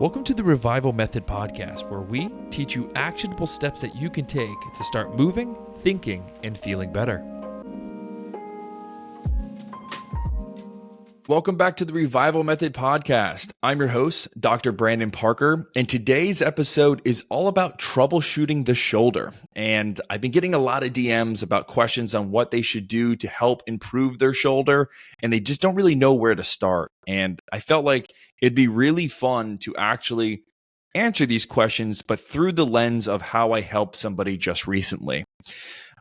Welcome to the Revival Method podcast, where we teach you actionable steps that you can take to start moving, thinking, and feeling better. Welcome back to the Revival Method podcast. I'm your host, Dr. Brandon Parker, and today's episode is all about troubleshooting the shoulder. And I've been getting a lot of DMs about questions on what they should do to help improve their shoulder, and they just don't really know where to start. And I felt like it'd be really fun to actually answer these questions, but through the lens of how I helped somebody just recently.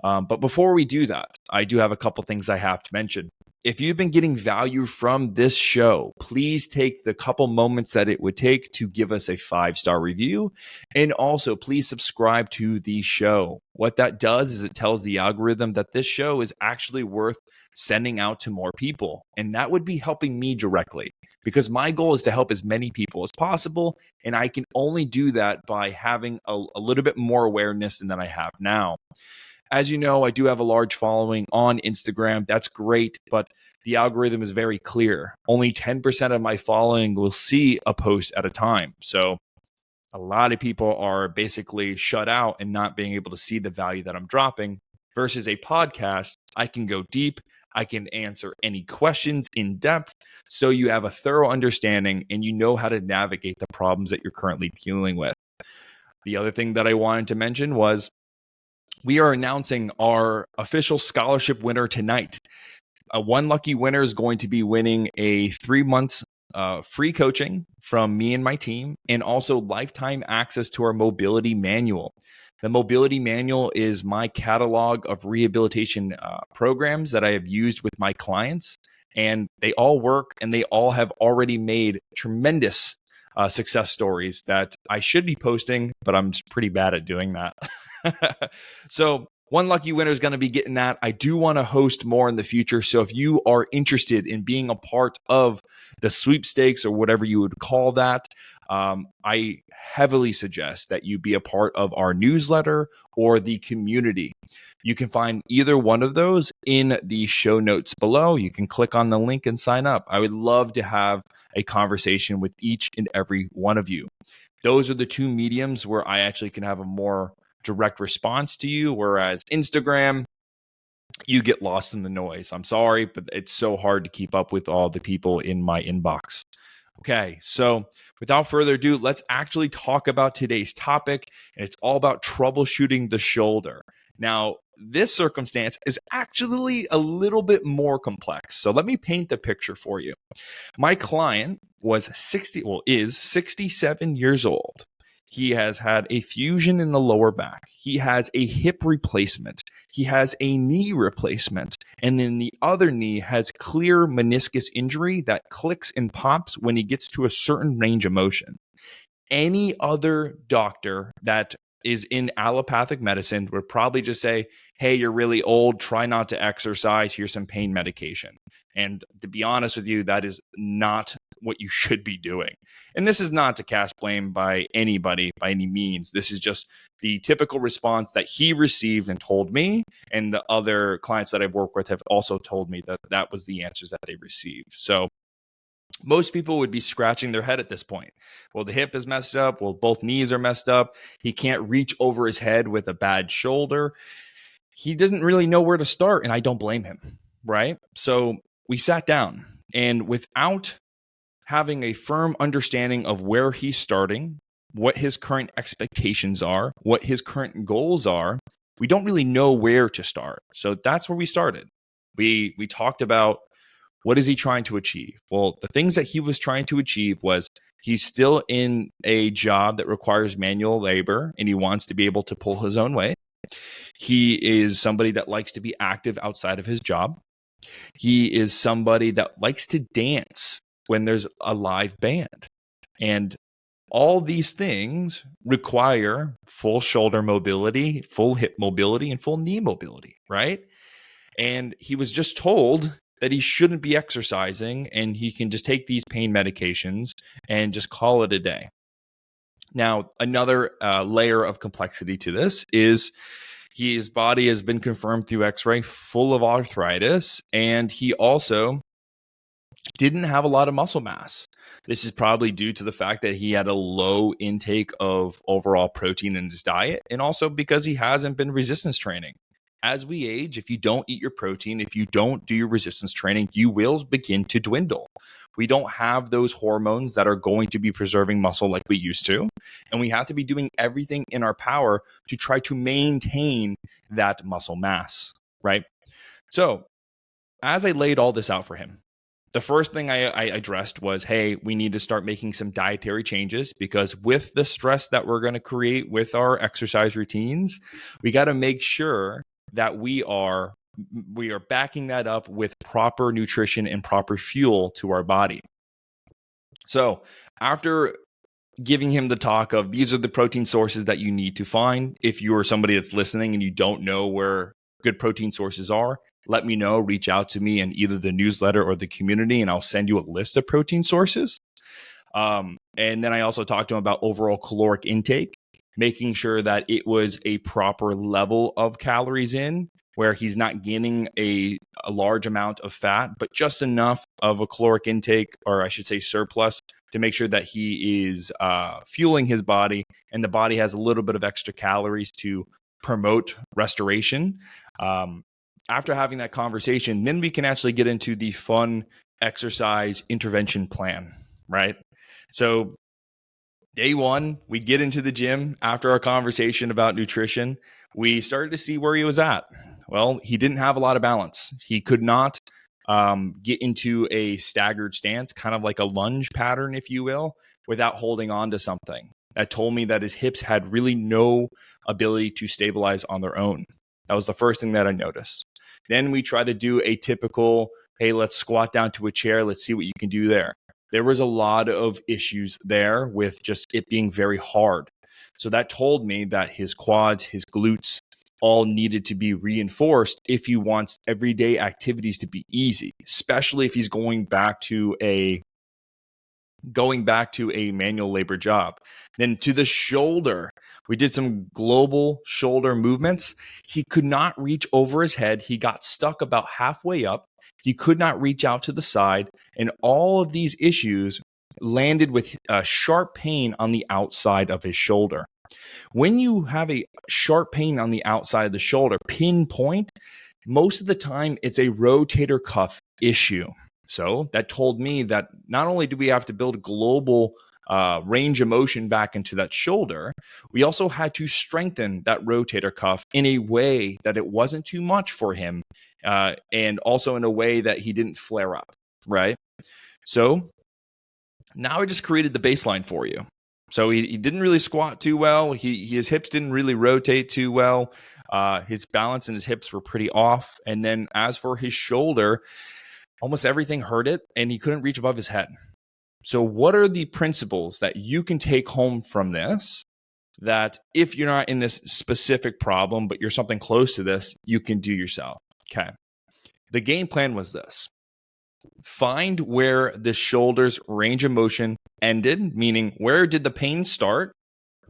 But before we do that, I do have a couple things I have to mention. If you've been getting value from this show, please take the couple moments that it would take to give us a 5-star review. And also, please subscribe to the show. What that does is it tells the algorithm that this show is actually worth sending out to more people. And that would be helping me directly, because my goal is to help as many people as possible. And I can only do that by having a little bit more awareness than I have now. As you know, I do have a large following on Instagram. That's great, but the algorithm is very clear. Only 10% of my following will see a post at a time. So a lot of people are basically shut out and not being able to see the value that I'm dropping. Versus a podcast, I can go deep. I can answer any questions in depth, so you have a thorough understanding and you know how to navigate the problems that you're currently dealing with. The other thing that I wanted to mention was we are announcing our official scholarship winner tonight. One lucky winner is going to be winning a 3 months free coaching from me and my team, and also lifetime access to our mobility manual. The mobility manual is my catalog of rehabilitation programs that I have used with my clients, and they all work and they all have already made tremendous success stories that I should be posting, but I'm just pretty bad at doing that. So one lucky winner is going to be getting that. I do want to host more in the future. So if you are interested in being a part of the sweepstakes or whatever you would call that, I heavily suggest that you be a part of our newsletter or the community. You can find either one of those in the show notes below. You can click on the link and sign up. I would love to have a conversation with each and every one of you. Those are the two mediums where I actually can have a more direct response to you, whereas Instagram, you get lost in the noise. I'm sorry, but it's so hard to keep up with all the people in my inbox. Okay, so without further ado, let's actually talk about today's topic, and it's all about troubleshooting the shoulder. Now, this circumstance is actually a little bit more complex. So let me paint the picture for you. My client is 67 years old. He has had a fusion in the lower back. He has a hip replacement. He has a knee replacement. And then the other knee has clear meniscus injury that clicks and pops when he gets to a certain range of motion. Any other doctor that is in allopathic medicine would probably just say, hey, you're really old, try not to exercise, here's some pain medication. And to be honest with you, that is not what you should be doing. And this is not to cast blame by anybody by any means. This is just the typical response that he received and told me, and the other clients that I've worked with have also told me that that was the answers that they received. So most people would be scratching their head at this point. Well, the hip is messed up. Well, both knees are messed up. He can't reach over his head with a bad shoulder. He doesn't really know where to start, and I don't blame him, right? So we sat down, and without having a firm understanding of where he's starting, what his current expectations are, what his current goals are, we don't really know where to start. So that's where we started. We talked about, what is he trying to achieve? Well, the things that he was trying to achieve was he's still in a job that requires manual labor, and he wants to be able to pull his own weight. He is somebody that likes to be active outside of his job. He is somebody that likes to dance when there's a live band. And all these things require full shoulder mobility, full hip mobility, and full knee mobility, right? And he was just told that he shouldn't be exercising and he can just take these pain medications and just call it a day. Now, another layer of complexity to this is his body has been confirmed through x-ray full of arthritis, and he also didn't have a lot of muscle mass. This is probably due to the fact that he had a low intake of overall protein in his diet, and also because he hasn't been resistance training. As we age, if you don't eat your protein, if you don't do your resistance training, you will begin to dwindle. We don't have those hormones that are going to be preserving muscle like we used to. And we have to be doing everything in our power to try to maintain that muscle mass, right? So, as I laid all this out for him, the first thing I addressed was, hey, we need to start making some dietary changes, because with the stress that we're going to create with our exercise routines, we got to make sure that we are backing that up with proper nutrition and proper fuel to our body. So after giving him the talk of, these are the protein sources that you need to find, if you are somebody that's listening and you don't know where good protein sources are, let me know. Reach out to me in either the newsletter or the community, and I'll send you a list of protein sources. And then I also talked to him about overall caloric intake, making sure that it was a proper level of calories in, where he's not gaining a large amount of fat, but just enough of a caloric intake, or I should say surplus, to make sure that he is fueling his body, and the body has a little bit of extra calories to promote restoration. After having that conversation, then we can actually get into the fun exercise intervention plan, right? So day one, we get into the gym after our conversation about nutrition. We started to see where he was at. Well, he didn't have a lot of balance. He could not get into a staggered stance, kind of like a lunge pattern, if you will, without holding on to something. That told me that his hips had really no ability to stabilize on their own. That was the first thing that I noticed. Then we try to do a typical, hey, let's squat down to a chair. Let's see what you can do there. There was a lot of issues there with just it being very hard. So that told me that his quads, his glutes, all needed to be reinforced if he wants everyday activities to be easy, especially if he's going back to a manual labor job. Then to the shoulder, we did some global shoulder movements. He could not reach over his head. He got stuck about halfway up. He could not reach out to the side. And all of these issues landed with a sharp pain on the outside of his shoulder. When you have a sharp pain on the outside of the shoulder, pinpoint, most of the time it's a rotator cuff issue. So that told me that not only do we have to build global range of motion back into that shoulder, we also had to strengthen that rotator cuff in a way that it wasn't too much for him, and also in a way that he didn't flare up, right? So now I just created the baseline for you. So he didn't really squat too well. His hips didn't really rotate too well. His balance and his hips were pretty off. And then as for his shoulder, almost everything hurt it, and he couldn't reach above his head. So what are the principles that you can take home from this, that if you're not in this specific problem, but you're something close to this, you can do yourself? Okay. The game plan was this. Find where the shoulder's range of motion ended, meaning where did the pain start,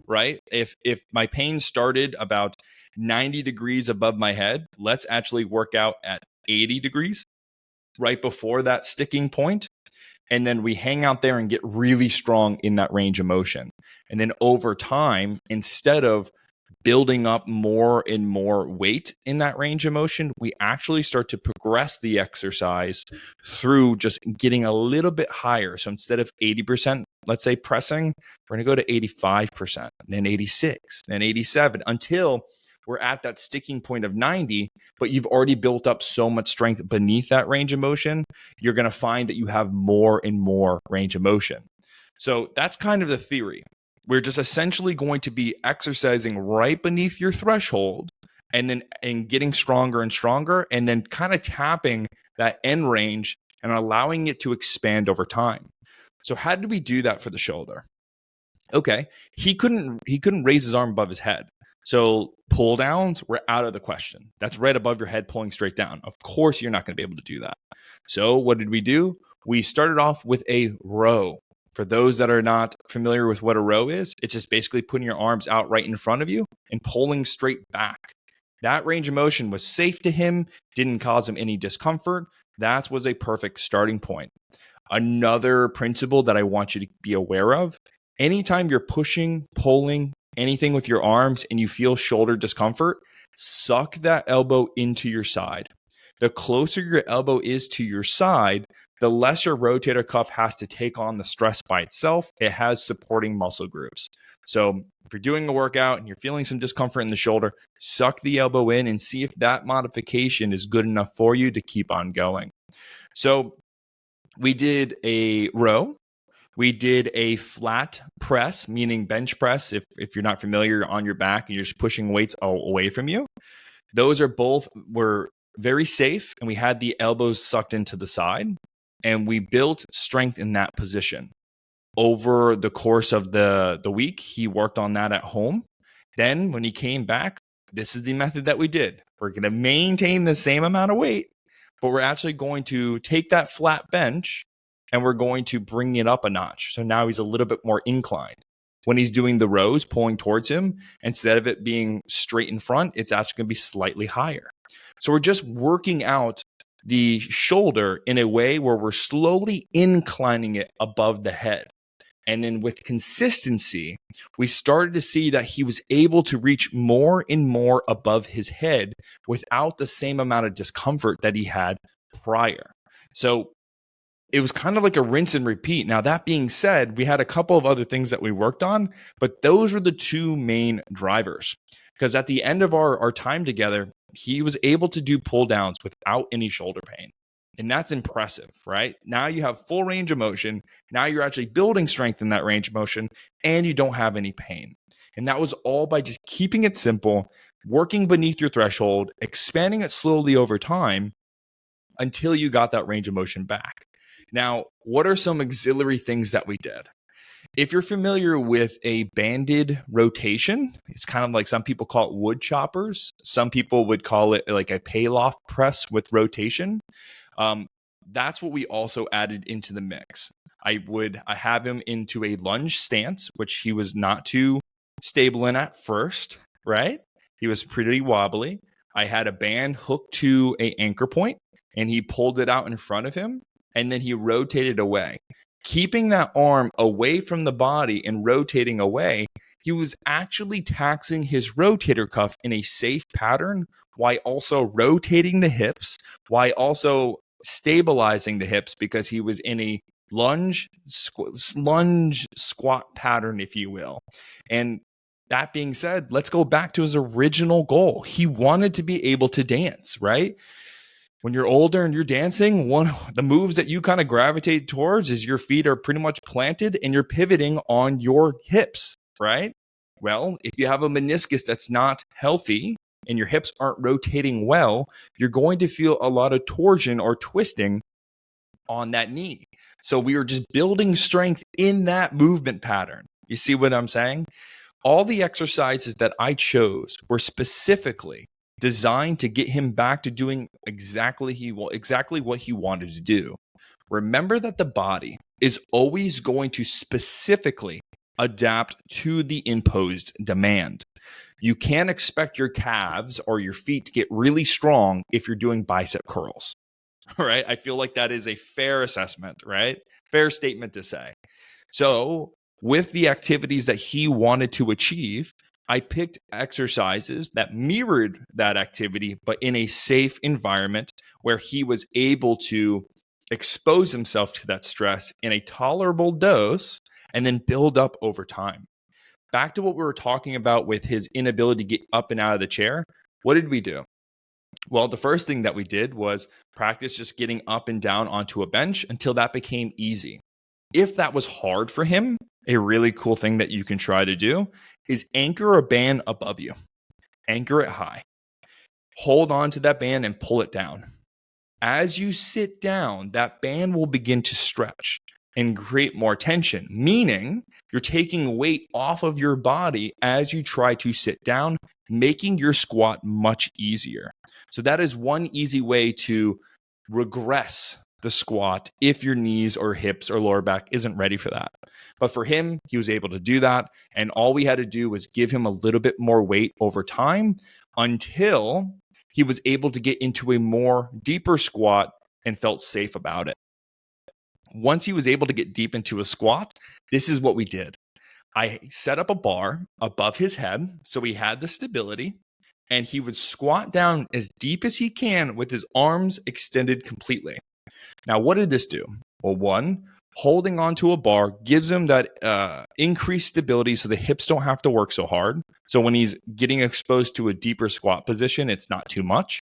right? If my pain started about 90 degrees above my head, let's actually work out at 80 degrees right before that sticking point. And then we hang out there and get really strong in that range of motion. And then over time, instead of building up more and more weight in that range of motion, we actually start to progress the exercise through just getting a little bit higher. So instead of 80%, let's say pressing, we're going to go to 85%, then 86, then 87, until we're at that sticking point of 90, but you've already built up so much strength beneath that range of motion, you're going to find that you have more and more range of motion. So that's kind of the theory. We're just essentially going to be exercising right beneath your threshold, and getting stronger and stronger, and then kind of tapping that end range and allowing it to expand over time. So how did we do that for the shoulder? Okay, he couldn't raise his arm above his head. So pull downs were out of the question. That's right above your head, pulling straight down. Of course, you're not going to be able to do that. So what did we do? We started off with a row. For those that are not familiar with what a row is, it's just basically putting your arms out right in front of you and pulling straight back. That range of motion was safe to him, didn't cause him any discomfort. That was a perfect starting point. Another principle that I want you to be aware of, anytime you're pushing, pulling anything with your arms and you feel shoulder discomfort, suck that elbow into your side. The closer your elbow is to your side, the less your rotator cuff has to take on the stress by itself. It has supporting muscle groups. So if you're doing a workout and you're feeling some discomfort in the shoulder, suck the elbow in and see if that modification is good enough for you to keep on going. So we did a row. We did a flat press, meaning bench press. If you're not familiar, on your back and you're just pushing weights away from you. Those were very safe, and we had the elbows sucked into the side, and we built strength in that position. Over the course of the week, he worked on that at home. Then when he came back, this is the method that we did. We're going to maintain the same amount of weight, but we're actually going to take that flat bench and we're going to bring it up a notch. So now he's a little bit more inclined. When he's doing the rows pulling towards him, instead of it being straight in front, it's actually going to be slightly higher. So we're just working out the shoulder in a way where we're slowly inclining it above the head. And then with consistency, we started to see that he was able to reach more and more above his head without the same amount of discomfort that he had prior. So it was kind of like a rinse and repeat. Now, that being said, we had a couple of other things that we worked on, but those were the two main drivers. Because at the end of our time together, he was able to do pull downs without any shoulder pain. And that's impressive, right? Now you have full range of motion. Now you're actually building strength in that range of motion, and you don't have any pain. And that was all by just keeping it simple, working beneath your threshold, expanding it slowly over time until you got that range of motion back. Now, what are some auxiliary things that we did? If you're familiar with a banded rotation, it's kind of like some people call it wood choppers. Some people would call it like a Pallof press with rotation. That's what we also added into the mix. I have him into a lunge stance, which he was not too stable in at first, right? He was pretty wobbly. I had a band hooked to an anchor point, and he pulled it out in front of him, and then he rotated away. Keeping that arm away from the body and rotating away, he was actually taxing his rotator cuff in a safe pattern while also rotating the hips, while also stabilizing the hips, because he was in a lunge squat pattern, if you will. And that being said, let's go back to his original goal. He wanted to be able to dance, right? When you're older and you're dancing, one of the moves that you kind of gravitate towards is your feet are pretty much planted and you're pivoting on your hips, right? Well, if you have a meniscus that's not healthy and your hips aren't rotating well, you're going to feel a lot of torsion or twisting on that knee. So we were just building strength in that movement pattern. You see what I'm saying? All the exercises that I chose were specifically designed to get him back to doing exactly what he wanted to do. Remember that the body is always going to specifically adapt to the imposed demand. You can't expect your calves or your feet to get really strong if you're doing bicep curls, right? I feel like that is a fair assessment, right? Fair statement to say. So with the activities that he wanted to achieve, I picked exercises that mirrored that activity, but in a safe environment where he was able to expose himself to that stress in a tolerable dose and then build up over time. Back to what we were talking about with his inability to get up and out of the chair. What did we do? Well, the first thing that we did was practice just getting up and down onto a bench until that became easy. If that was hard for him, a really cool thing that you can try to do is anchor a band above you. Anchor it high. Hold on to that band and pull it down. As you sit down, that band will begin to stretch and create more tension, meaning you're taking weight off of your body as you try to sit down, making your squat much easier. So that is one easy way to regress the squat if your knees or hips or lower back isn't ready for that. But for him, he was able to do that. And all we had to do was give him a little bit more weight over time until he was able to get into a more deeper squat and felt safe about it. Once he was able to get deep into a squat, this is what we did. I set up a bar above his head so he had the stability, and he would squat down as deep as he can with his arms extended completely. Now, what did this do? Well, one, holding onto a bar gives him that increased stability so the hips don't have to work so hard. So when he's getting exposed to a deeper squat position, it's not too much.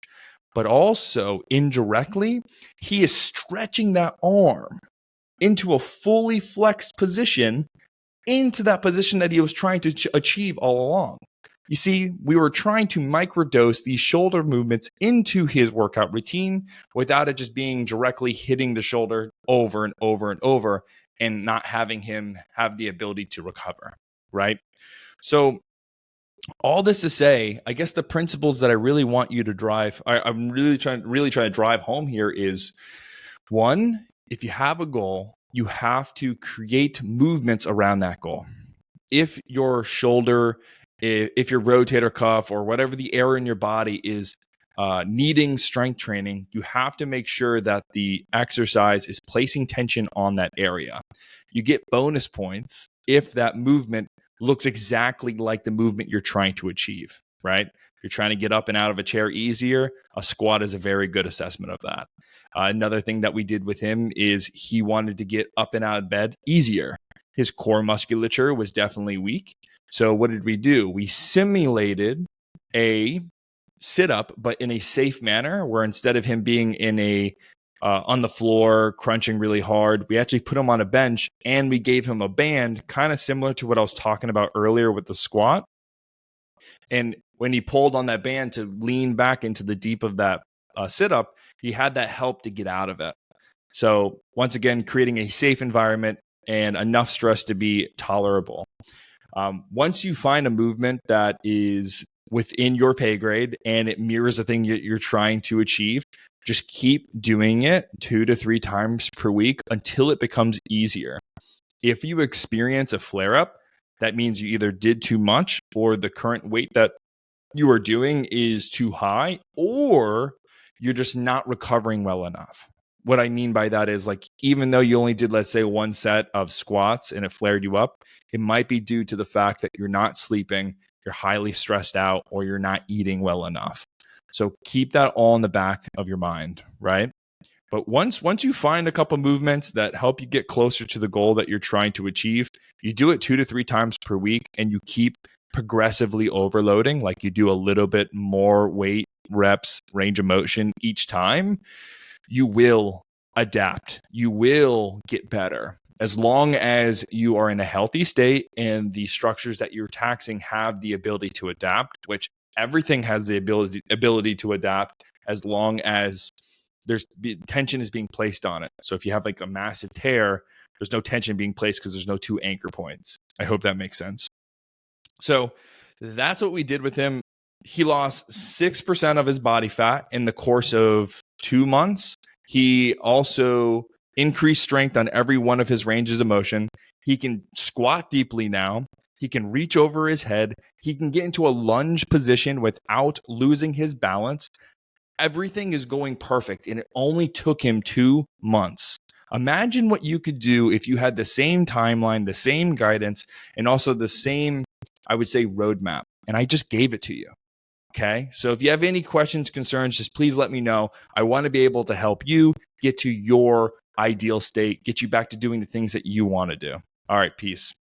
But also, indirectly, he is stretching that arm into a fully flexed position, into that position that he was trying to achieve all along. You see, we were trying to microdose these shoulder movements into his workout routine without it just being directly hitting the shoulder over and over and over and not having him have the ability to recover, right? So all this to say, I guess the principles that I really want you to drive, I'm really trying to drive home here is, one, if you have a goal, you have to create movements around that goal. If your shoulder, if your rotator cuff or whatever the area in your body is needing strength training, you have to make sure that the exercise is placing tension on that area. You get bonus points if that movement looks exactly like the movement you're trying to achieve, right? If you're trying to get up and out of a chair easier, a squat is a very good assessment of that. Another thing that we did with him is he wanted to get up and out of bed easier. His core musculature was definitely weak. So what did we do? We simulated a sit-up, but in a safe manner, where instead of him being in a on the floor crunching really hard, we actually put him on a bench and we gave him a band, kind of similar to what I was talking about earlier with the squat. And when he pulled on that band to lean back into the deep of that sit-up, he had that help to get out of it. So once again, creating a safe environment and enough stress to be tolerable. Once you find a movement that is within your pay grade and it mirrors the thing you're trying to achieve, just keep doing it 2 to 3 times per week until it becomes easier. If you experience a flare-up, that means you either did too much or the current weight that you are doing is too high, or you're just not recovering well enough. What I mean by that is, like, even though you only did, let's say, 1 set of squats and it flared you up, it might be due to the fact that you're not sleeping, you're highly stressed out, or you're not eating well enough. So keep that all in the back of your mind, right? But once you find a couple movements that help you get closer to the goal that you're trying to achieve, you do it 2 to 3 times per week and you keep progressively overloading, like you do a little bit more weight, reps, range of motion each time, you will adapt. You will get better as long as you are in a healthy state and the structures that you're taxing have the ability to adapt, which everything has the ability to adapt as long as there's tension is being placed on it. So if you have like a massive tear, there's no tension being placed because there's no 2 anchor points. I hope that makes sense. So that's what we did with him. He lost 6% of his body fat in the course of 2 months. He also increased strength on every one of his ranges of motion. He can squat deeply now. He can reach over his head. He can get into a lunge position without losing his balance. Everything is going perfect, and it only took him 2 months. Imagine what you could do if you had the same timeline, the same guidance, and also the same, I would say, roadmap. And I just gave it to you. Okay. So if you have any questions, concerns, just please let me know. I want to be able to help you get to your ideal state, get you back to doing the things that you want to do. All right. Peace.